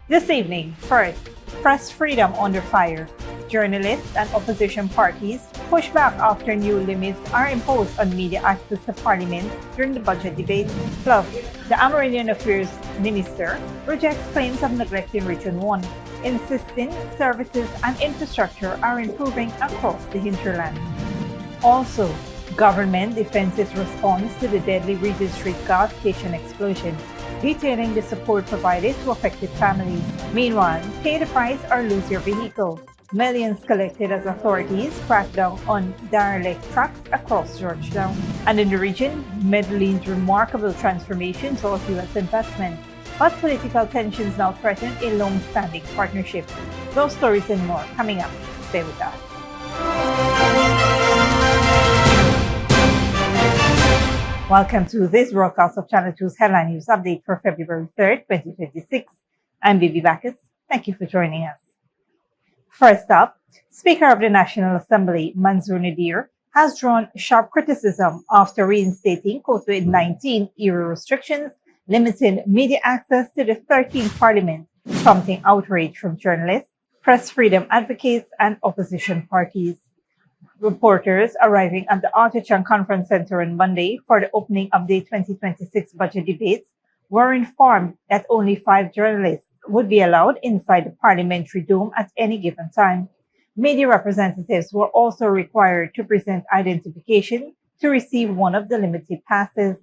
This evening, first, press freedom under fire. Journalists and opposition parties push back after new limits are imposed on media access to Parliament during the budget debate. Plus, the Amerindian Affairs Minister rejects claims of neglect in Region 1, insisting services and infrastructure are improving across the hinterland. Also, government defends its response to the deadly Regent Street gas station explosion, detailing the support provided to affected families. Meanwhile, pay the price or lose your vehicle. Millions collected as authorities crack down on derelict trucks across Georgetown. And in the region, Medellín's remarkable transformation draws U.S. investment. But political tensions now threaten a long-standing partnership. Those stories and more coming up. Stay with us. Welcome to this broadcast of Channel 2's Headline News Update for February 3rd, 2026. I'm Bibi Bacchus. Thank you for joining us. First up, Speaker of the National Assembly, Manzoor Nadir, has drawn sharp criticism after reinstating COVID-19 era restrictions limiting media access to the 13th Parliament, prompting outrage from journalists, press freedom advocates, and opposition parties. Reporters arriving at the Georgetown Conference Center on Monday for the opening of the 2026 budget debates were informed that only 5 journalists would be allowed inside the parliamentary dome at any given time. Media representatives were also required to present identification to receive one of the limited passes.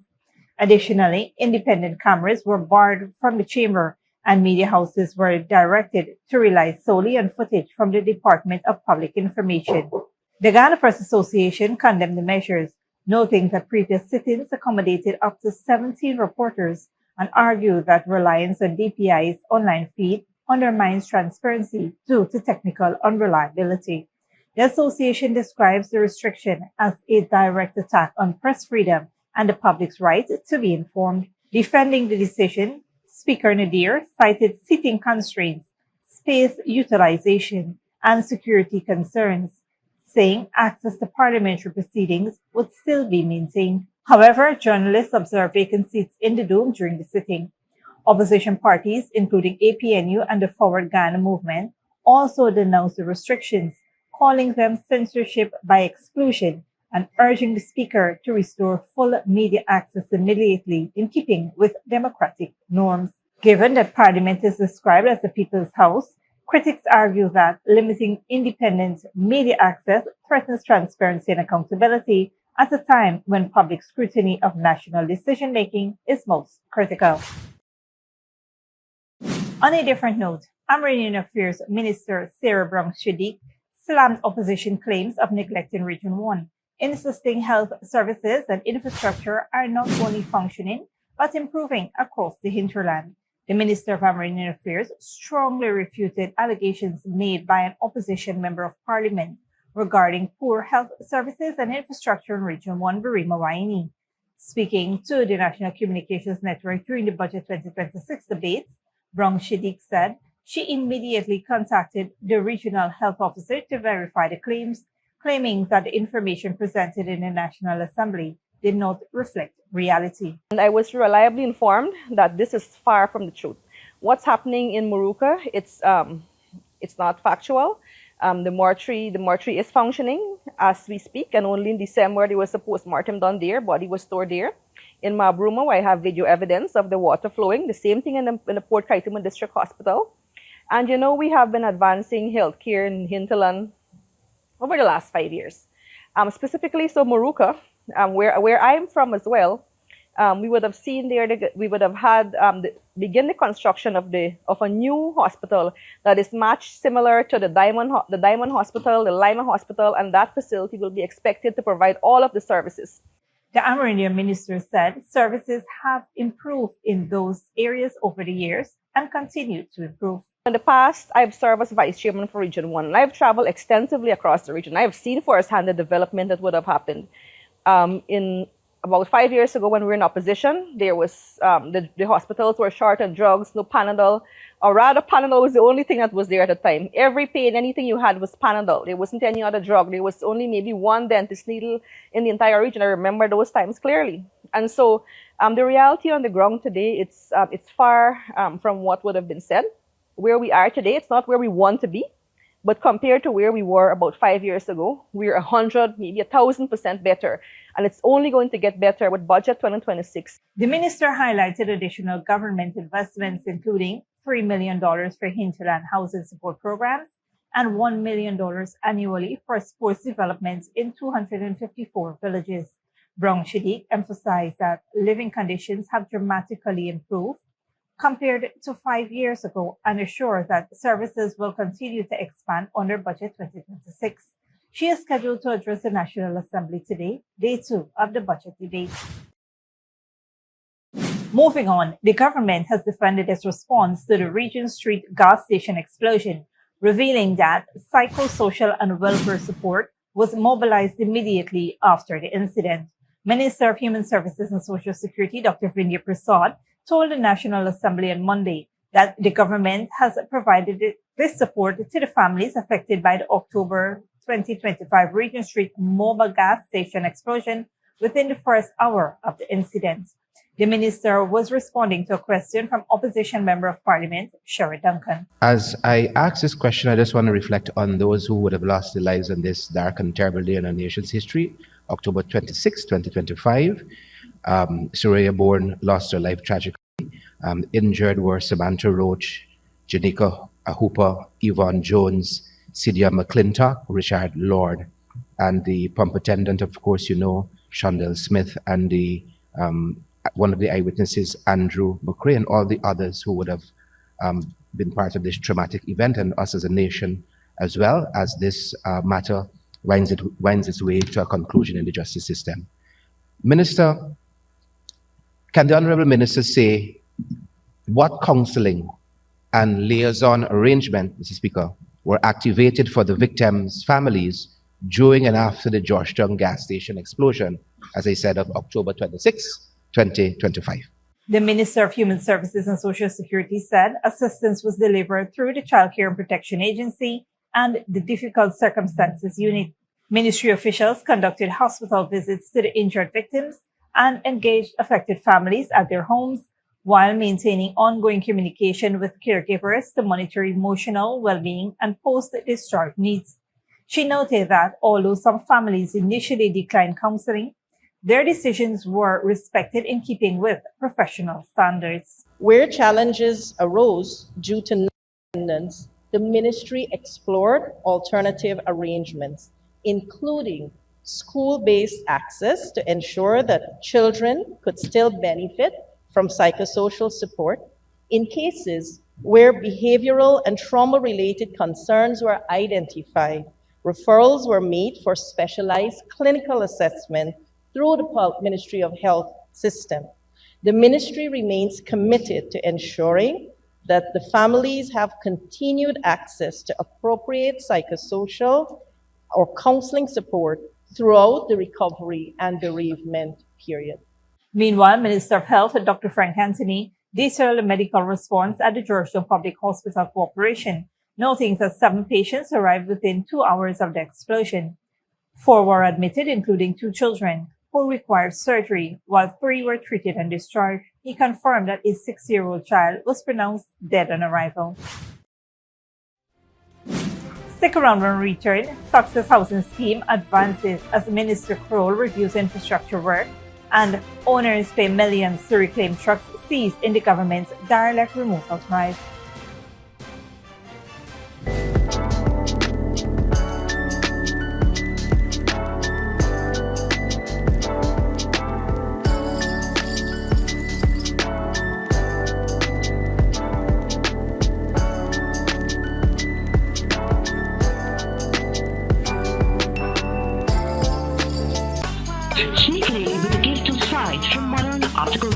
Additionally, independent cameras were barred from the chamber, and media houses were directed to rely solely on footage from the Department of Public Information. The Ghana Press Association condemned the measures, noting that previous sit-ins accommodated up to 17 reporters and argued that reliance on DPI's online feed undermines transparency due to technical unreliability. The association describes the restriction as a direct attack on press freedom and the public's right to be informed. Defending the decision, Speaker Nadir cited seating constraints, space utilization, and security concerns, saying access to parliamentary proceedings would still be maintained. However, journalists observed vacant seats in the dome during the sitting. Opposition parties, including APNU and the Forward Ghana movement, also denounced the restrictions, calling them censorship by exclusion and urging the Speaker to restore full media access immediately in keeping with democratic norms. Given that Parliament is described as the People's House, critics argue that limiting independent media access threatens transparency and accountability at a time when public scrutiny of national decision-making is most critical. On a different note, Amerindian Affairs Minister Sarah Brown-Shiddick slammed opposition claims of neglect in Region 1, insisting health services and infrastructure are not only functioning but improving across the hinterland. The Minister of Amerindian Affairs strongly refuted allegations made by an opposition member of Parliament regarding poor health services and infrastructure in Region 1, Birima Waini. Speaking to the National Communications Network during the Budget 2026 debates, Brown-Shiddick said she immediately contacted the regional health officer to verify the claims, claiming that the information presented in the National Assembly did not reflect reality. And I was reliably informed that this is far from the truth. What's happening in Moruca, it's not factual. The mortuary is functioning as we speak, and only in December there was a post-mortem done there, body was stored there. In Mabrumo, I have video evidence of the water flowing, the same thing in the Port Kaituma District Hospital. And you know, we have been advancing healthcare in hinterland over the last 5 years. Specifically, so Moruca, where I'm from as well, we would have seen there, we would have had begin the construction of a new hospital that is much similar to the Diamond Hospital, the Lima Hospital, and that facility will be expected to provide all of the services. The Amerindian minister said services have improved in those areas over the years and continue to improve. In the past, I've served as vice chairman for Region 1, and I've traveled extensively across the region. I've seen firsthand the development that would have happened. In about 5 years ago, when we were in opposition, there was the hospitals were short on drugs, no Panadol, or rather Panadol was the only thing that was there at the time. Every pain, anything you had was Panadol. There wasn't any other drug. There was only maybe one dentist needle in the entire region. I remember those times clearly. And so the reality on the ground today, it's far from what would have been said. where we are today, it's not where we want to be, but compared to where we were about 5 years ago, we're 100, maybe 1,000% better. And it's only going to get better with Budget 2026. The minister highlighted additional government investments, including $3 million for hinterland housing support programs and $1 million annually for sports development in 254 villages. Brown Shadiq emphasized that living conditions have dramatically improved compared to 5 years ago and assured that services will continue to expand under Budget 2026. She is scheduled to address the National Assembly today, day 2 of the budget debate. Moving on, the government has defended its response to the Regent Street gas station explosion, revealing that psychosocial and welfare support was mobilized immediately after the incident. Minister of Human Services and Social Security, Dr. Vindya Prasad, told the National Assembly on Monday that the government has provided this support to the families affected by the October 2025 Regent Street mobile gas station explosion within the first hour of the incident. The minister was responding to a question from opposition member of parliament, Sherry Duncan. As I ask this question, I just want to reflect on those who would have lost their lives on this dark and terrible day in our nation's history. October 26, 2025, Soraya Bourne lost her life tragically. Injured were Samantha Roach, Janika Ahupa, Yvonne Jones, Cydia McClintock, Richard Lord, and the pump attendant, of course, you know, Shondell Smith, and the one of the eyewitnesses, Andrew McCrae, and all the others who would have been part of this traumatic event, and us as a nation as well, as this matter winds its way to a conclusion in the justice system. Minister, can the Honourable Minister say what counselling and liaison arrangement, Mr. Speaker, were activated for the victims' families during and after the Georgetown gas station explosion, as I said, of October 26, 2025? The Minister of Human Services and Social Security said assistance was delivered through the Child Care and Protection Agency and the Difficult Circumstances Unit. Ministry officials conducted hospital visits to the injured victims and engaged affected families at their homes while maintaining ongoing communication with caregivers to monitor emotional well-being and post-discharge needs. She noted that although some families initially declined counseling, their decisions were respected in keeping with professional standards. Where challenges arose due to non-attendance, the ministry explored alternative arrangements, including school-based access to ensure that children could still benefit from psychosocial support in cases where behavioral and trauma-related concerns were identified. Referrals were made for specialized clinical assessment through the Ministry of Health system. The ministry remains committed to ensuring that the families have continued access to appropriate psychosocial or counseling support throughout the recovery and bereavement period. Meanwhile, Minister of Health, Dr. Frank Anthony, detailed the medical response at the Georgetown Public Hospital Corporation, noting that 7 patients arrived within 2 hours of the explosion. 4 were admitted, including 2 children, who required surgery, while 3 were treated and discharged. He confirmed that a 6-year-old child was pronounced dead on arrival. Stick around when we return. Success Housing Scheme advances as Minister Kroll reviews infrastructure work, and owners pay millions to reclaim trucks seized in the government's Derelict removal drive.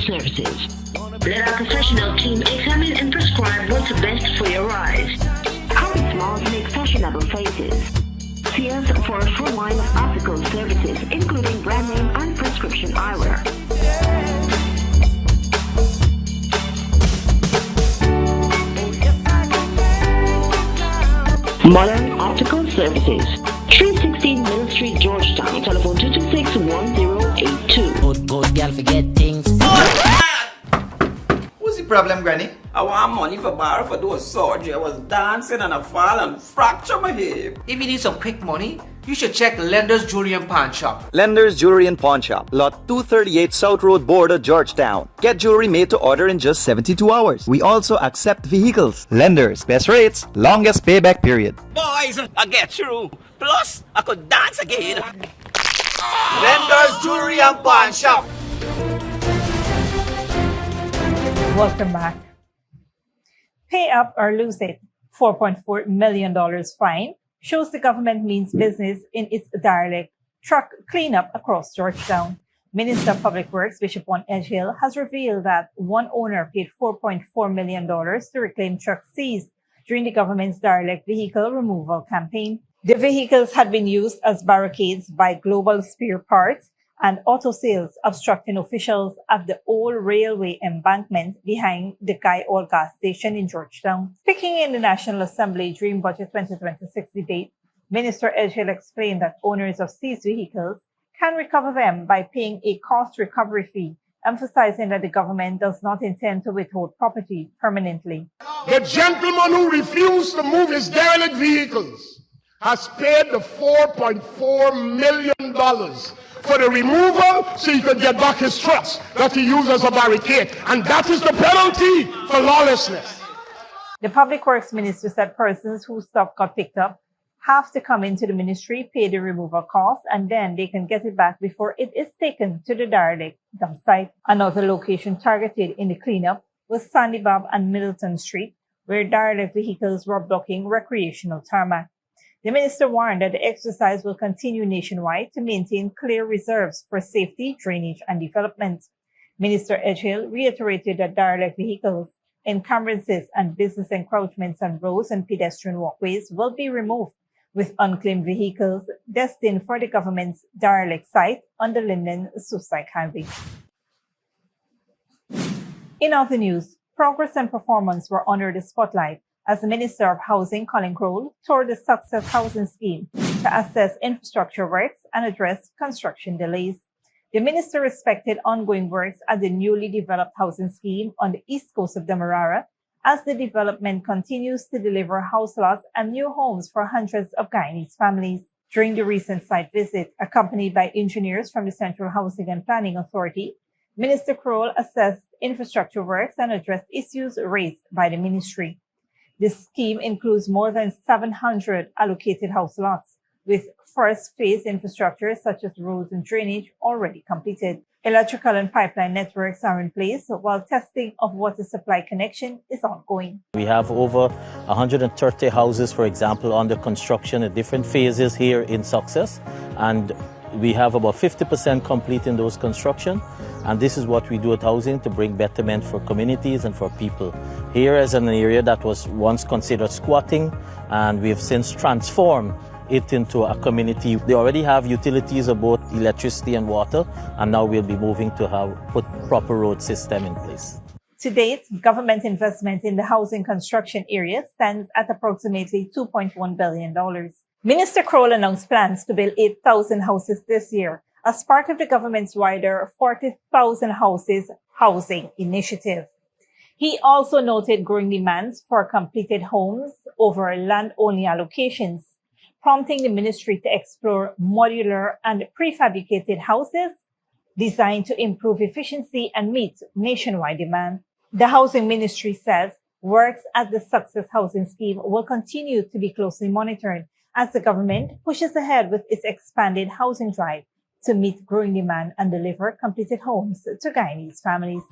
Services. Let our professional team examine and prescribe what's best for your eyes. How small make fashionable faces. See us for a full line of optical services, including brand name and prescription eyewear. Modern Optical Services. 316 Middle Street, Georgetown. Telephone 226-1082. Good girl, forget things. What's the problem, Granny? I want money for borrow for those surgery. I was dancing and I fall and fracture my hip. If you need some quick money, you should check Lender's Jewelry and Pawn Shop. Lender's Jewelry and Pawn Shop, Lot 238 South Road Border, Georgetown. Get jewelry made to order in just 72 hours. We also accept vehicles. Lender's, best rates, longest payback period. Boys, I get through. Plus, I could dance again. Lender's Jewelry and Pawn Shop. Welcome back. Pay up or lose it. $4.4 million fine shows the government means business in its derelict truck cleanup across Georgetown. Minister of Public Works Bishop One Edgehill has revealed that one owner paid $4.4 million to reclaim trucks seized during the government's derelict vehicle removal campaign. The vehicles had been used as barricades by Global Spare Parts and auto sales, obstructing officials at the old railway embankment behind the Guy Oil gas station in Georgetown. Speaking in the National Assembly during Budget 2026 debate, Minister Edgehill explained that owners of seized vehicles can recover them by paying a cost recovery fee, emphasizing that the government does not intend to withhold property permanently. The gentleman who refused to move his derelict vehicles has paid the $4.4 million for the removal so he could get back his trucks that he used as a barricade. And that is the penalty for lawlessness. The Public Works Minister said persons whose stuff got picked up have to come into the ministry, pay the removal cost, and then they can get it back before it is taken to the derelict dump site. Another location targeted in the cleanup was Sandy Bob and Middleton Street, where derelict vehicles were blocking recreational tarmac. The minister warned that the exercise will continue nationwide to maintain clear reserves for safety, drainage, and development. Minister Edgehill reiterated that derelict vehicles, encumbrances, and business encroachments on roads and pedestrian walkways will be removed, with unclaimed vehicles destined for the government's derelict site on the Linden-Sussex Highway. In other news, progress and performance were under the spotlight as the Minister of Housing, Colin Crowell, toured the Success Housing Scheme to assess infrastructure works and address construction delays. The minister respected ongoing works at the newly developed housing scheme on the east coast of Demerara as the development continues to deliver house lots and new homes for hundreds of Guyanese families. During the recent site visit, accompanied by engineers from the Central Housing and Planning Authority, Minister Crowell assessed infrastructure works and addressed issues raised by the ministry. This scheme includes more than 700 allocated house lots, with first phase infrastructure such as roads and drainage already completed. Electrical and pipeline networks are in place, while testing of water supply connection is ongoing. We have over 130 houses, for example, under construction at different phases here in Success, and we have about 50% complete in those construction. And this is what we do at housing to bring betterment for communities and for people. Here is an area that was once considered squatting, and we've since transformed it into a community. They already have utilities of both electricity and water, and now we'll be moving to put proper road system in place. To date, government investment in the housing construction area stands at approximately $2.1 billion. Minister Crowell announced plans to build 8,000 houses this year as part of the government's wider 40,000 houses housing initiative. He also noted growing demands for completed homes over land-only allocations, prompting the ministry to explore modular and prefabricated houses designed to improve efficiency and meet nationwide demand. The Housing Ministry says works at the Success Housing Scheme will continue to be closely monitored as the government pushes ahead with its expanded housing drive to meet growing demand and deliver completed homes to Guyanese families.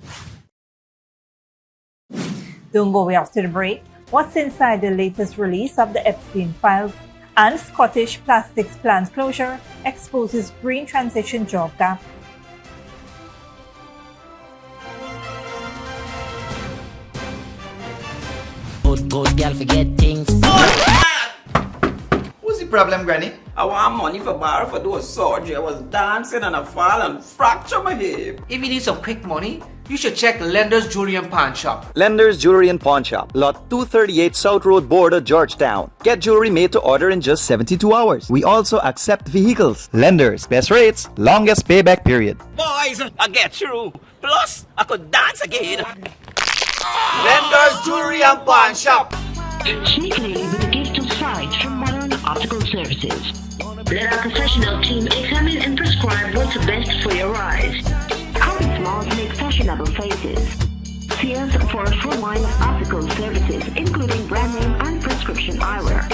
Don't go away after the break. What's inside the latest release of the Epstein files? And Scottish plastics plant closure exposes green transition job gap. Good girl forget things. What's the problem, Granny? I want money for borrow for those surgery. I was dancing and I fall and fracture my hip. If you need some quick money, you should check Lender's Jewelry and Pawn Shop. Lender's Jewelry and Pawn Shop, Lot 238 South Road Border, Georgetown. Get jewelry made to order in just 72 hours. We also accept vehicles. Lender's, best rates, longest payback period. Boys, I get through. Plus, I could dance again. Lender's Jewelry and Pawn Shop. Sneakily with a gift of sight from Modern Optical Services. Let our professional team examine and prescribe what's best for your eyes. How smiles make fashionable faces. See us for a full line of optical services, including brand name and prescription eyewear.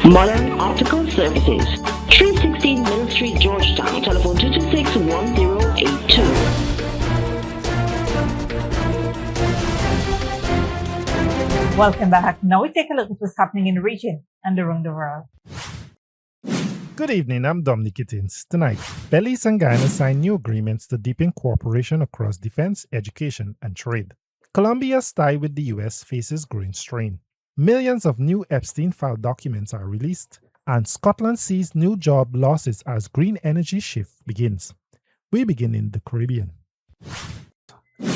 Modern Optical Services, 316 Middle Street, Georgetown. Telephone 226-1082. Welcome back. Now we take a look at what's happening in the region and around the world. Good evening, I'm Dominic Gittins. Tonight, Belize and Guyana signed new agreements to deepen cooperation across defense, education, and trade. Colombia's tie with the US faces growing strain. Millions of new Epstein file documents are released, and Scotland sees new job losses as green energy shift begins. We begin in the Caribbean.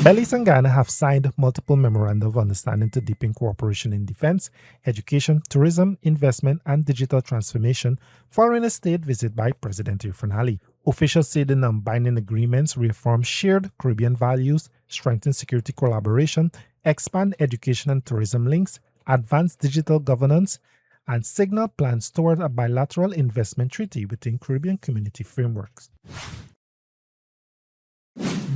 Belize and Guyana have signed multiple memoranda of understanding to deepen cooperation in defense, education, tourism, investment, and digital transformation following a state visit by President Irfaan Ali. Officials say the non-binding agreements reaffirm shared Caribbean values, strengthen security collaboration, expand education and tourism links, advance digital governance, and signal plans toward a bilateral investment treaty within Caribbean community frameworks.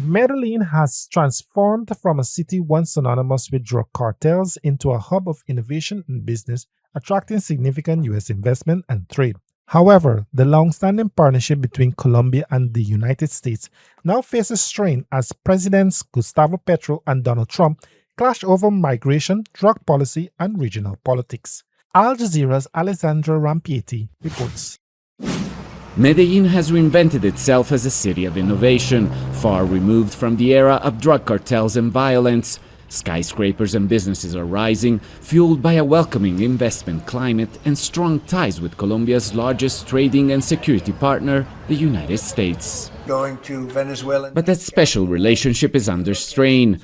Medellín has transformed from a city once synonymous with drug cartels into a hub of innovation and business, attracting significant U.S. investment and trade. However, the long-standing partnership between Colombia and the United States now faces strain as Presidents Gustavo Petro and Donald Trump clash over migration, drug policy, and regional politics. Al Jazeera's Alessandra Rampietti reports. Medellín has reinvented itself as a city of innovation, far removed from the era of drug cartels and violence. Skyscrapers and businesses are rising, fueled by a welcoming investment climate and strong ties with Colombia's largest trading and security partner, the United States. Going to Venezuela. But that special relationship is under strain.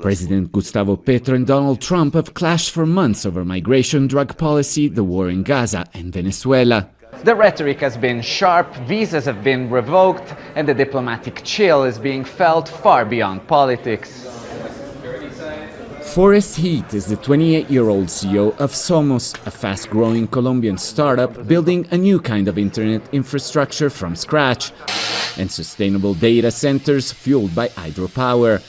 President Gustavo Petro and Donald Trump have clashed for months over migration, drug policy, the war in Gaza, and Venezuela. The rhetoric has been sharp, visas have been revoked, and the diplomatic chill is being felt far beyond politics. Forrest Heath is the 28-year-old CEO of Somos, a fast-growing Colombian startup building a new kind of internet infrastructure from scratch and sustainable data centers fueled by hydropower.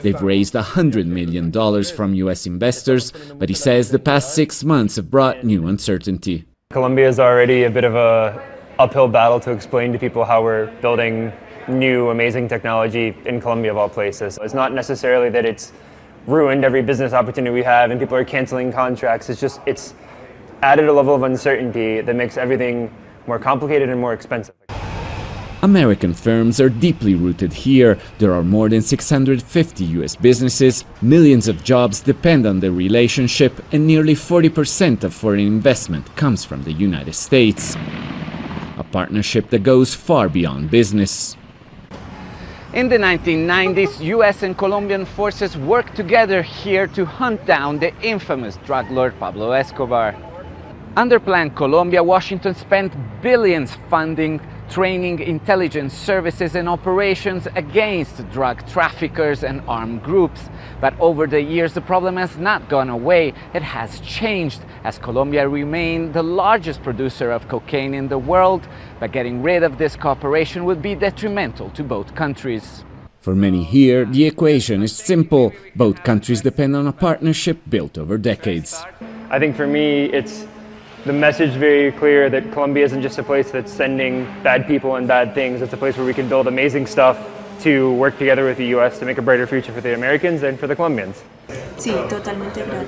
They've raised $100 million from U.S. investors, but he says the past 6 months have brought new uncertainty. Colombia is already a bit of a uphill battle to explain to people how we're building new, amazing technology in Colombia of all places. It's not necessarily that it's ruined every business opportunity we have and people are canceling contracts. It's added a level of uncertainty that makes everything more complicated and more expensive. American firms are deeply rooted here. There are more than 650 U.S. businesses, millions of jobs depend on the relationship, and nearly 40% of foreign investment comes from the United States. A partnership that goes far beyond business. In the 1990s, US and Colombian forces worked together here to hunt down the infamous drug lord Pablo Escobar. Under Plan Colombia, Washington spent billions funding, training, intelligence services and operations against drug traffickers and armed groups. But over the years, the problem has not gone away. It has changed, as Colombia remained the largest producer of cocaine in the world. But getting rid of this cooperation would be detrimental to both countries. For many here, the equation is simple. Both countries depend on a partnership built over decades. I think for me, it's the message very clear that Colombia isn't just a place that's sending bad people and bad things. It's a place where we can build amazing stuff to work together with the US to make a brighter future for the Americans and for the Colombians.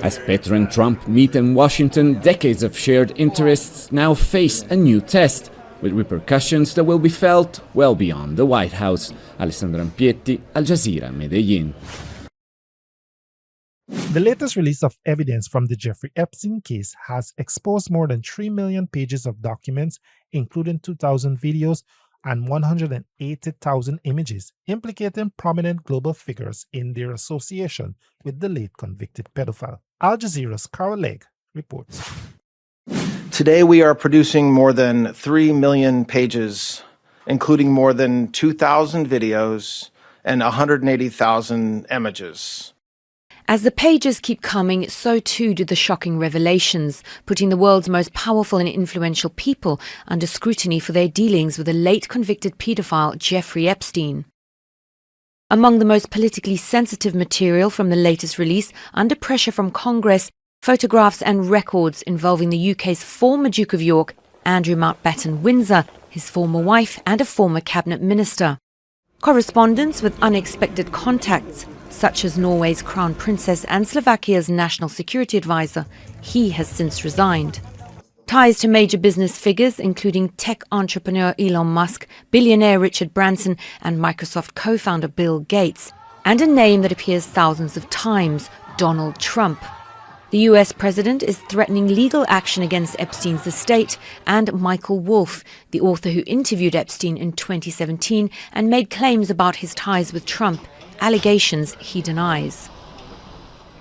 As Petro and Trump meet in Washington, decades of shared interests now face a new test, with repercussions that will be felt well beyond the White House. Alessandra Rampietti, Al Jazeera, Medellín. The latest release of evidence from the Jeffrey Epstein case has exposed more than 3 million pages of documents, including 2,000 videos and 180,000 images, implicating prominent global figures in their association with the late convicted pedophile. Al Jazeera's Carol Legg reports. Today we are producing more than 3 million pages, including more than 2,000 videos and 180,000 images. As the pages keep coming, so too do the shocking revelations, putting the world's most powerful and influential people under scrutiny for their dealings with the late convicted paedophile Jeffrey Epstein. Among the most politically sensitive material from the latest release, under pressure from Congress, photographs and records involving the UK's former Duke of York, Andrew Mountbatten Windsor, his former wife and a former cabinet minister. Correspondence with unexpected contacts, such as Norway's Crown Princess and Slovakia's National Security Advisor. He has since resigned. Ties to major business figures, including tech entrepreneur Elon Musk, billionaire Richard Branson, and Microsoft co-founder Bill Gates. And a name that appears thousands of times, Donald Trump. The US president is threatening legal action against Epstein's estate and Michael Wolff, the author who interviewed Epstein in 2017 and made claims about his ties with Trump, allegations he denies.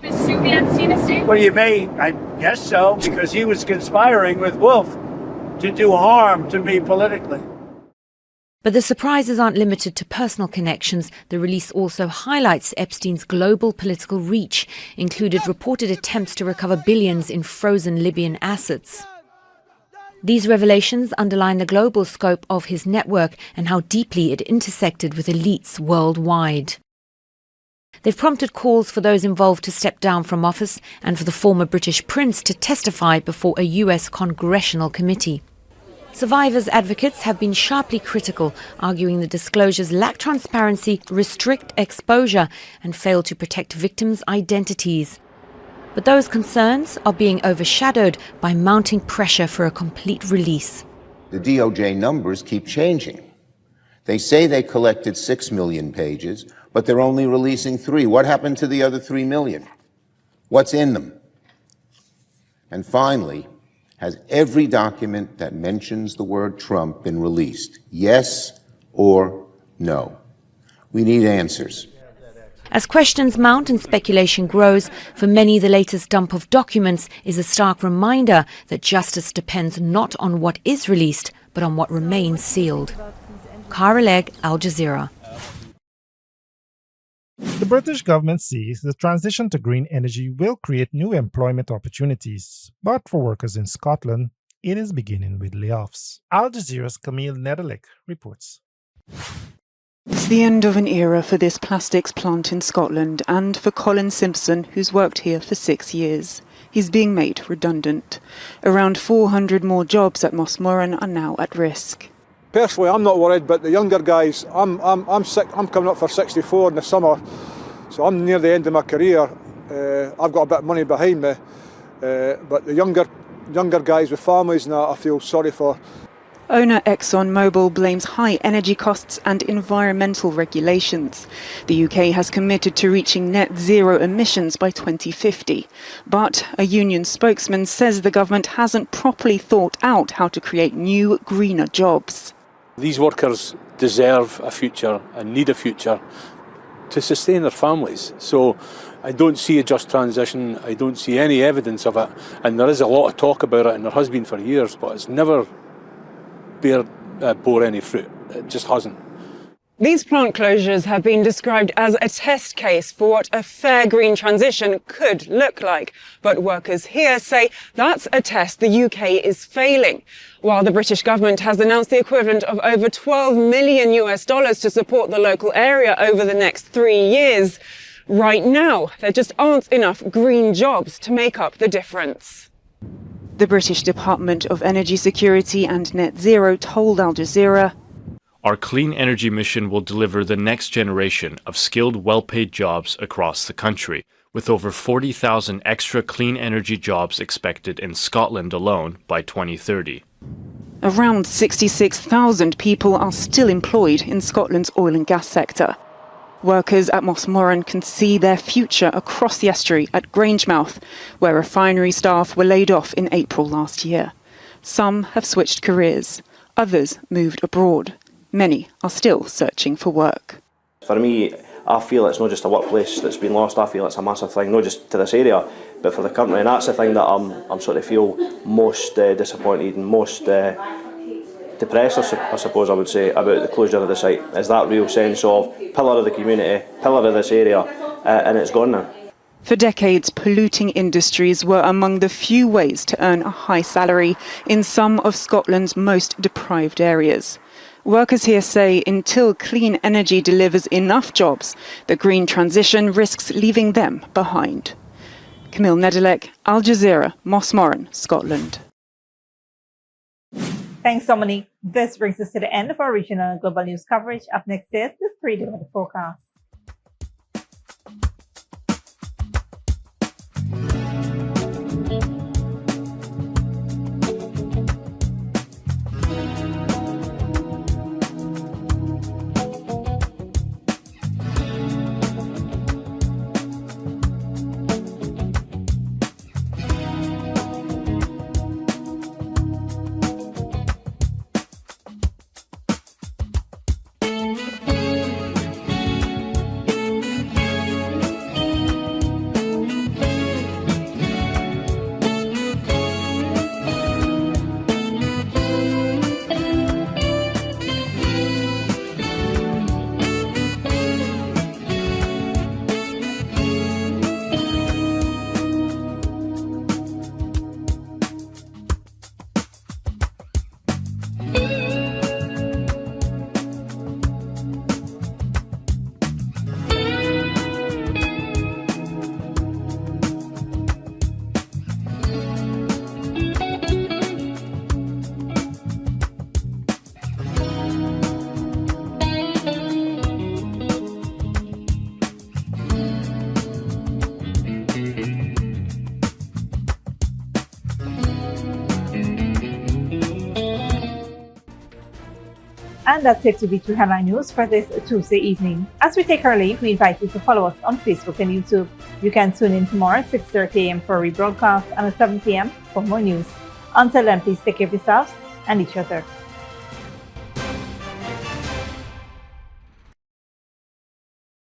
Sue the Epstein estate? What do you mean? I guess so, because he was conspiring with Wolff to do harm to me politically. But the surprises aren't limited to personal connections. The release also highlights Epstein's global political reach, included reported attempts to recover billions in frozen Libyan assets. These revelations underline the global scope of his network and how deeply it intersected with elites worldwide. They've prompted calls for those involved to step down from office and for the former British prince to testify before a US congressional committee. Survivors' advocates have been sharply critical, arguing the disclosures lack transparency, restrict exposure, and fail to protect victims' identities. But those concerns are being overshadowed by mounting pressure for a complete release. The DOJ numbers keep changing. They say they collected 6 million pages, but they're only releasing 3. What happened to the other 3 million? What's in them? And finally, has every document that mentions the word Trump been released? Yes or no? We need answers. As questions mount and speculation grows, for many the latest dump of documents is a stark reminder that justice depends not on what is released, but on what remains sealed. Cara Legg, Al Jazeera. The British government sees the transition to green energy will create new employment opportunities, but for workers in Scotland, it is beginning with layoffs. Al Jazeera's Camille Derelict reports. It's the end of an era for this plastics plant in Scotland and for Colin Simpson, who's worked here for 6 years. He's being made redundant. Around 400 more jobs at Mossmoran are now at risk. Personally, I'm not worried, but the younger guys, I'm coming up for 64 in the summer, so I'm near the end of my career. I've got a bit of money behind me, but the younger guys with families and that, I feel sorry for. Owner ExxonMobil blames high energy costs and environmental regulations. The UK has committed to reaching net zero emissions by 2050. But a union spokesman says the government hasn't properly thought out how to create new, greener jobs. These workers deserve a future and need a future to sustain their families. So I don't see a just transition. I don't see any evidence of it. And there is a lot of talk about it, and there has been for years, but it's never bore any fruit. It just hasn't. These plant closures have been described as a test case for what a fair green transition could look like. But workers here say that's a test the UK is failing. While the British government has announced the equivalent of over $12 million to support the local area over the next 3 years, right now there just aren't enough green jobs to make up the difference. The British Department of Energy Security and Net Zero told Al Jazeera, "Our clean energy mission will deliver the next generation of skilled, well-paid jobs across the country, with over 40,000 extra clean energy jobs expected in Scotland alone by 2030. Around 66,000 people are still employed in Scotland's oil and gas sector. Workers at Mossmoran can see their future across the estuary at Grangemouth, where refinery staff were laid off in April last year. Some have switched careers, others moved abroad. Many are still searching for work. For me, I feel it's not just a workplace that's been lost, I feel it's a massive thing, not just to this area, but for the country. And that's the thing that I'm sort of feel most disappointed and most depressed, I suppose I would say, about the closure of the site, is that real sense of pillar of the community, pillar of this area, and it's gone now. For decades, polluting industries were among the few ways to earn a high salary in some of Scotland's most deprived areas. Workers here say until clean energy delivers enough jobs, the green transition risks leaving them behind. Camille Nedelec, Al Jazeera, Mossmoran, Scotland. Thanks, Dominique. This brings us to the end of our regional and global news coverage. Up next is the 3-day weather forecast. And that's it to be True Headline News for this Tuesday evening. As we take our leave, we invite you to follow us on Facebook and YouTube. You can tune in tomorrow at 6:30 a.m. for a rebroadcast and at 7 p.m. for more news. Until then, please take care of yourselves and each other.